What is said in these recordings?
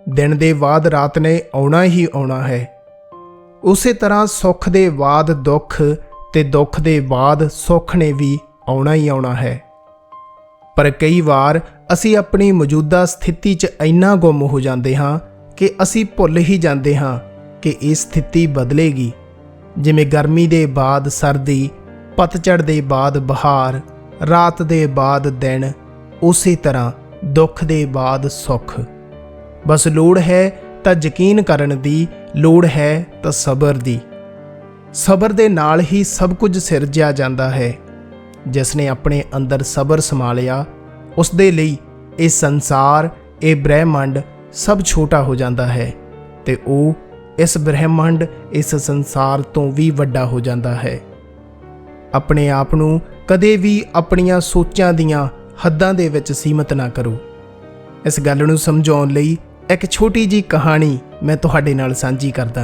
दिन दे बाद रात ने आउणा ही आउणा है। उसे तरह सुख दे बाद दुख ते दुख दे बाद सुख ने भी आउणा ही आउणा है। पर कई वार असी अपनी मौजूदा स्थिति च इन्ना गुम हो जाते हाँ कि असी भुल ही जाते हाँ कि ये स्थिति बदलेगी। जिमें गर्मी दे बाद सर्दी, पतझड़ दे बाद बहार, रात दे बाद दिन, उसी तरह दुख दे बाद सुख। बस लोड़ है तां यकीन करन दी, लोड़ है तां सबर दी। सबर दे नाल ही सब कुछ सिरजिया जाता है। जिसने अपने अंदर सबर समा लिया उस दे लई ये संसार, ये ब्रह्मंड सब छोटा हो जाता है ते वो इस ब्रह्मंड, इस संसार तो भी वड्डा हो जाता है। अपने आप नूं कदे भी अपनियां सोचां दियां हद्दां दे विच सीमित ना करो। इस गल नूं समझाउण लई एक छोटी जी कहानी मैं तुहाडे नाल सांझी करदा।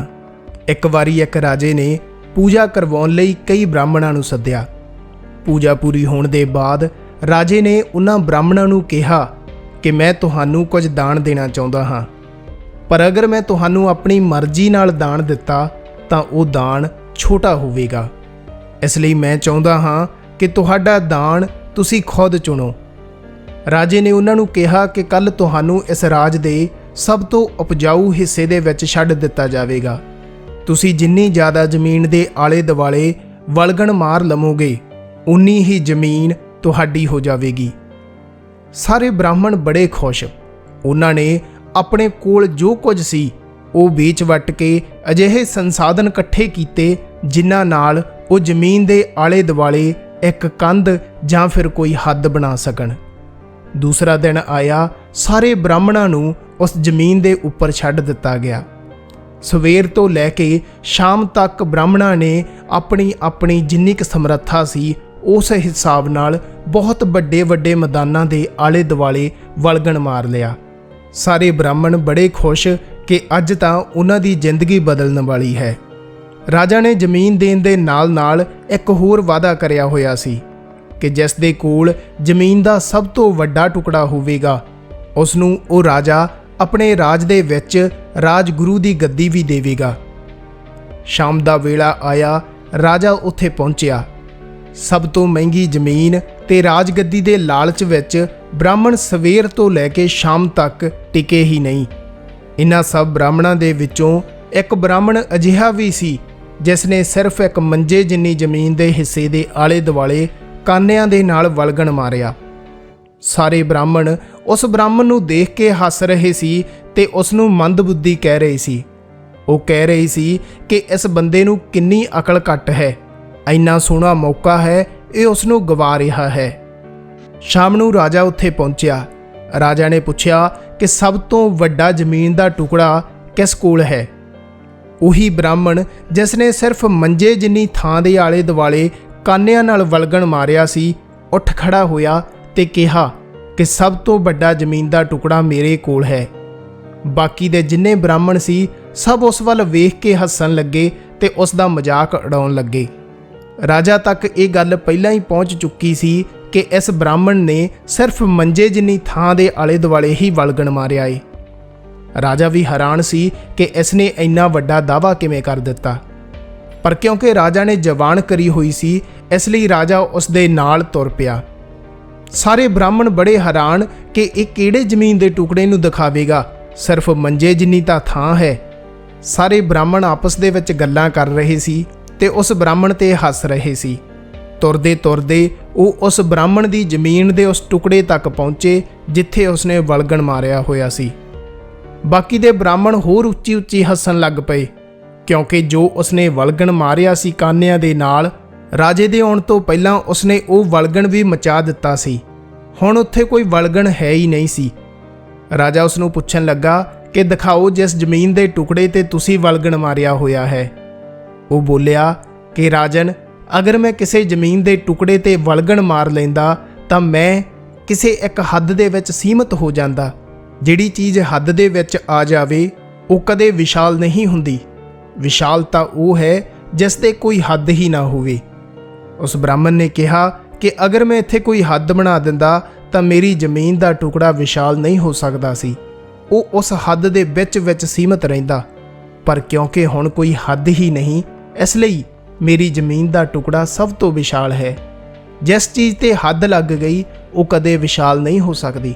एक वारी एक राजे ने पूजा करवाउण लई कई ब्राह्मणां नूं सद्दिया। पूजा पूरी होण दे बाद राजे ने उन्हां ब्राह्मणां नूं कहा कि मैं तुहानूं कुछ दान देना चाहुंदा हां, पर अगर मैं तुहानूं अपनी मर्जी नाल दान दिता तां वो दान छोटा होवेगा। इसलिए मैं चाहुंदा हां कि तुहाडा दान तुसी खुद चुनो। राजे ने उन्हां नूं कहा कि कल तुहानूं इस राज दे सब तो उपजाऊ हिस्से दे विच छड्ड दिता जावेगा। तुसी जिन्नी ज़्यादा जमीन दे आले दुआले वलगण मार लवोगे उन्नी ही जमीन तुहाडी हो जावेगी। सारे ब्राह्मण बड़े खुश। उन्हां ने अपने कोल जो कुछ सी वो बेच वट के अजिहे संसाधन इकट्ठे कीते जिन्हां नाल वो जमीन दे आले दुआले एक कंध जां फिर कोई हद बना सकण। दूसरा दिन आया, सारे ब्राह्मणां नूं उस जमीन दे उपर छड्ड दिता गया। सवेर तो लैके शाम तक ब्राह्मणां ने अपनी अपनी जिन्नी क समर्था सी उस हिसाब नाल बहुत वड्डे वड्डे मैदानां दे आले दुआले वलगण मार लिया। सारे ब्राह्मण बड़े खुश कि अज तां उन्हां दी जिंदगी बदलण वाली है। राजा ने जमीन देण दे नाल नाल एक होर वादा करिया होया सी कि जिस दे कोल जमीन दा सब तो वड्डा टुकड़ा होवेगा उसनूं वो राजा अपने राज दे विच राजगुरू दी गद्दी भी देवेगा। शाम दा वेला आया, राजा उत्थे पहुंचिया। सब तो महंगी जमीन ते राजगद्दी दे लालच विच ब्राह्मण सवेर तो लैके शाम तक टिके ही नहीं। इन्हां सब ब्राह्मणां दे विचों एक ब्राह्मण अजिहा भी सी जिसने सिर्फ एक मंजे जिन्नी जमीन दे हिस्से दे आले दुआले कानियां दे नाल वलगण मारिया। सारे ब्राह्मण उस ब्राह्मण नूं देख के हस रहे सी ते उसनूं मंदबुद्धि कह रहे सी। वो कह रहे सी कि इस बंदे नूं किन्नी अकल घट है, इन्ना सोहना मौका है ये उसनूं गवा रहा है। शाम नूं राजा उत्थे पहुंचिया। राजा ने पूछया कि सब तो वड्डा जमीन दा टुकड़ा किस कोल है। उही ब्राह्मण जिसने सिर्फ मंजे जिन्नी थां दे आले दुआले कानियां नाल वलगण मारिया सी उठ खड़ा होया ते कहा कि सब तो वड्डा जमीन दा टुकड़ा मेरे कोल है। बाकी दे जिन्ने ब्राह्मण सी सब उस वल वेख के हसन लगे ते उस दा मजाक उड़ाउण लगे। राजा तक ये गल पहलां ही पहुँच चुकी सी कि इस ब्राह्मण ने सिर्फ मंजे जिन्नी थां दे आले दुआले ही वलगण मारिया है। राजा भी हैरान सी कि इसने इन्ना वड्डा दावा किवें कर दिता, पर क्योंकि राजा ने जवान करी हुई सी इसलिए राजा उस दे नाल तुर पिया। सारे ब्राह्मण बड़े हैरान कि ये किहड़े जमीन दे टुकड़े नूं दिखावेगा, सिर्फ मंजे जिन्नी तां थां है। सारे ब्राह्मण आपस दे विच गल्लां कर रहे सी ते उस ब्राह्मण ते हस रहे सी। तुरदे तुरदे वो उस ब्राह्मण दी जमीन दे उस टुकड़े तक पहुंचे जिथे उसने वलगण मारिया होया सी। बाकी दे ब्राह्मण होर उच्ची उच्ची हसन लग पए क्योंकि जो उसने वलगण मारिया सी कानियां दे नाल राजे दे आउण तो पहलां उसने वो वलगण भी मचा दिता सी। हुण उत्थे कोई वलगण है ही नहीं सी। राजा उसनूं पुछण लगा कि दिखाओ जिस जमीन दे टुकड़े ते तुसी वलगण मारिया होया है। वो बोलिया कि राजन, अगर मैं किसी जमीन दे टुकड़े ते वलगण मार लैंदा तां मैं किसी एक हद दे विच सीमित हो जांदा। जिहड़ी चीज़ हद दे विच आ जावे वो कदे विशाल नहीं हुंदी। विशालता वो है जिस ते कोई हद ही ना होवे। उस ब्राह्मण ने कहा कि अगर मैं इत्थे कोई हद बना दिंदा तां मेरी जमीन दा टुकड़ा विशाल नहीं हो सकदा सी। ਉਹ ਉਸ ਹੱਦ ਦੇ ਵਿੱਚ ਸੀਮਤ ਰਹਿੰਦਾ, ਪਰ ਕਿਉਂਕਿ ਹੁਣ ਕੋਈ ਹੱਦ ਹੀ ਨਹੀਂ, ਇਸ ਲਈ ਮੇਰੀ ਜ਼ਮੀਨ ਦਾ ਟੁਕੜਾ ਸਭ ਤੋਂ ਵਿਸ਼ਾਲ ਹੈ। ਜਿਸ ਚੀਜ਼ ਤੇ ਹੱਦ ਲੱਗ ਗਈ ਉਹ ਕਦੇ ਵਿਸ਼ਾਲ ਨਹੀਂ ਹੋ ਸਕਦੀ।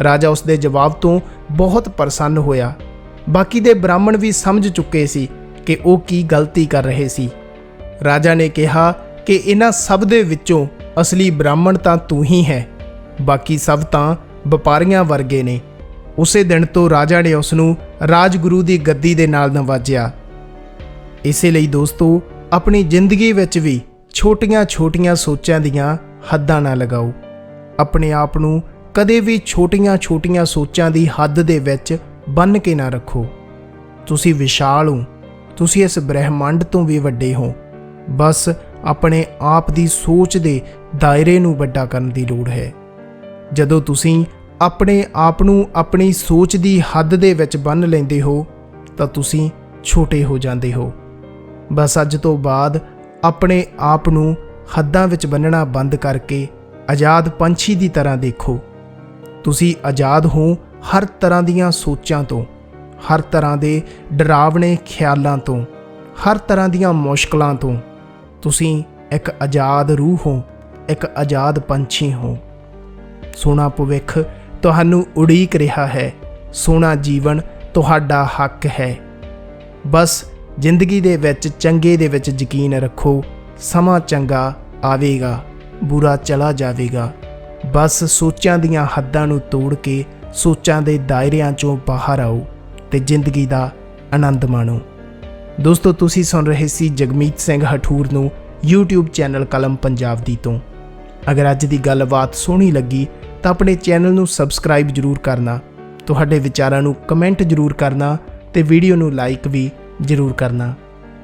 ਰਾਜਾ ਉਸ ਦੇ ਜਵਾਬ ਤੋਂ ਬਹੁਤ ਪ੍ਰਸੰਨ ਹੋਇਆ। ਬਾਕੀ ਦੇ ਬ੍ਰਾਹਮਣ ਵੀ ਸਮਝ ਚੁੱਕੇ ਸੀ ਕਿ ਉਹ ਕੀ ਗਲਤੀ ਕਰ ਰਹੇ ਸੀ। ਰਾਜਾ ਨੇ ਕਿਹਾ ਕਿ ਇਹਨਾਂ ਸਭ ਦੇ ਵਿੱਚੋਂ ਅਸਲੀ ਬ੍ਰਾਹਮਣ ਤਾਂ ਤੂੰ ਹੀ ਹੈ, ਬਾਕੀ ਸਭ ਤਾਂ ਵਪਾਰੀਆਂ ਵਰਗੇ ਨੇ। ਉਸੇ ਦਿਨ ਤੋਂ ਰਾਜਾ ਨੇ ਉਸ ਨੂੰ ਰਾਜਗੁਰੂ ਦੀ ਗੱਦੀ ਦੇ ਨਾਲ ਨਵਾਜਿਆ। ਇਸੇ ਲਈ ਦੋਸਤੋ, ਆਪਣੀ ਜ਼ਿੰਦਗੀ ਵਿੱਚ ਵੀ ਛੋਟੀਆਂ-ਛੋਟੀਆਂ ਸੋਚਾਂ ਦੀਆਂ ਹੱਦਾਂ ਨਾ ਲਗਾਓ। ਆਪਣੇ ਆਪ ਨੂੰ ਕਦੇ ਵੀ ਛੋਟੀਆਂ-ਛੋਟੀਆਂ ਸੋਚਾਂ ਦੀ ਹੱਦ ਦੇ ਵਿੱਚ ਬੰਨ੍ਹ ਕੇ ਨਾ ਰੱਖੋ। ਤੁਸੀਂ ਵਿਸ਼ਾਲ ਹੋ, ਤੁਸੀਂ ਇਸ ਬ੍ਰਹਿਮੰਡ ਤੋਂ ਵੀ ਵੱਡੇ ਹੋ। ਬਸ ਆਪਣੇ ਆਪ ਦੀ ਸੋਚ ਦੇ ਦਾਇਰੇ ਨੂੰ ਵੱਡਾ ਕਰਨ ਦੀ ਲੋੜ ਹੈ। ਜਦੋਂ ਤੁਸੀਂ ਆਪਣੇ ਆਪ ਨੂੰ ਆਪਣੀ ਸੋਚ ਦੀ ਹੱਦ ਦੇ ਵਿੱਚ ਬੰਨ੍ਹ ਲੈਂਦੇ ਹੋ ਤਾਂ ਤੁਸੀਂ ਛੋਟੇ ਹੋ ਜਾਂਦੇ ਹੋ। ਬਸ ਅੱਜ ਤੋਂ ਬਾਅਦ ਆਪਣੇ ਆਪ ਨੂੰ ਹੱਦਾਂ ਵਿੱਚ ਬੰਨ੍ਹਣਾ ਬੰਦ ਕਰਕੇ ਆਜ਼ਾਦ ਪੰਛੀ ਦੀ ਤਰ੍ਹਾਂ ਦੇਖੋ। ਤੁਸੀਂ ਆਜ਼ਾਦ ਹੋ ਹਰ ਤਰ੍ਹਾਂ ਦੀਆਂ ਸੋਚਾਂ ਤੋਂ, ਹਰ ਤਰ੍ਹਾਂ ਦੇ ਡਰਾਵਣੇ ਖਿਆਲਾਂ ਤੋਂ, ਹਰ ਤਰ੍ਹਾਂ ਦੀਆਂ ਮੁਸ਼ਕਲਾਂ ਤੋਂ। ਤੁਸੀਂ ਇੱਕ ਆਜ਼ਾਦ ਰੂਹ ਹੋ, ਇੱਕ ਆਜ਼ਾਦ ਪੰਛੀ ਹੋ। ਸੋਹਣਾ ਭਵਿੱਖ ਤੁਹਾਨੂੰ ਉਡੀਕ ਰਿਹਾ ਹੈ। ਸੋਹਣਾ ਜੀਵਨ ਤੁਹਾਡਾ ਹੱਕ ਹੈ। ਬਸ ਜ਼ਿੰਦਗੀ ਦੇ ਵਿੱਚ ਚੰਗੇ ਦੇ ਵਿੱਚ ਯਕੀਨ ਰੱਖੋ। ਸਮਾਂ ਚੰਗਾ ਆਵੇਗਾ, ਬੁਰਾ ਚਲਾ ਜਾਵੇਗਾ। ਬਸ ਸੋਚਾਂ ਦੀਆਂ ਹੱਦਾਂ ਨੂੰ ਤੋੜ ਕੇ ਸੋਚਾਂ ਦੇ ਦਾਇਰਿਆਂ 'ਚੋਂ ਬਾਹਰ ਆਓ ਤੇ ਜ਼ਿੰਦਗੀ ਦਾ ਆਨੰਦ ਮਾਣੋ। ਦੋਸਤੋ, ਤੁਸੀਂ ਸੁਣ ਰਹੇ ਸੀ ਜਗਮੀਤ ਸਿੰਘ ਹਠੂਰ ਨੂੰ YouTube ਚੈਨਲ ਕਲਮ ਪੰਜਾਬ ਦੀ ਤੋਂ। ਅਗਰ ਅੱਜ ਦੀ ਗੱਲਬਾਤ ਸੋਹਣੀ ਲੱਗੀ ਤਾਂ ਆਪਣੇ ਚੈਨਲ ਨੂੰ ਸਬਸਕ੍ਰਾਈਬ ਜ਼ਰੂਰ ਕਰਨਾ, ਤੁਹਾਡੇ ਵਿਚਾਰਾਂ ਨੂੰ ਕਮੈਂਟ ਜ਼ਰੂਰ ਕਰਨਾ ਤੇ ਵੀਡੀਓ ਨੂੰ ਲਾਈਕ ਵੀ ਜ਼ਰੂਰ ਕਰਨਾ।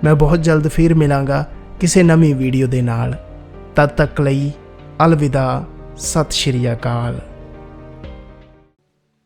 ਮੈਂ ਬਹੁਤ ਜਲਦ ਫਿਰ ਮਿਲਾਂਗਾ ਕਿਸੇ ਨਵੀਂ ਵੀਡੀਓ ਦੇ ਨਾਲ। ਤਦ ਤੱਕ ਲਈ ਅਲਵਿਦਾ, ਸਤਿ ਸ਼੍ਰੀ ਅਕਾਲ।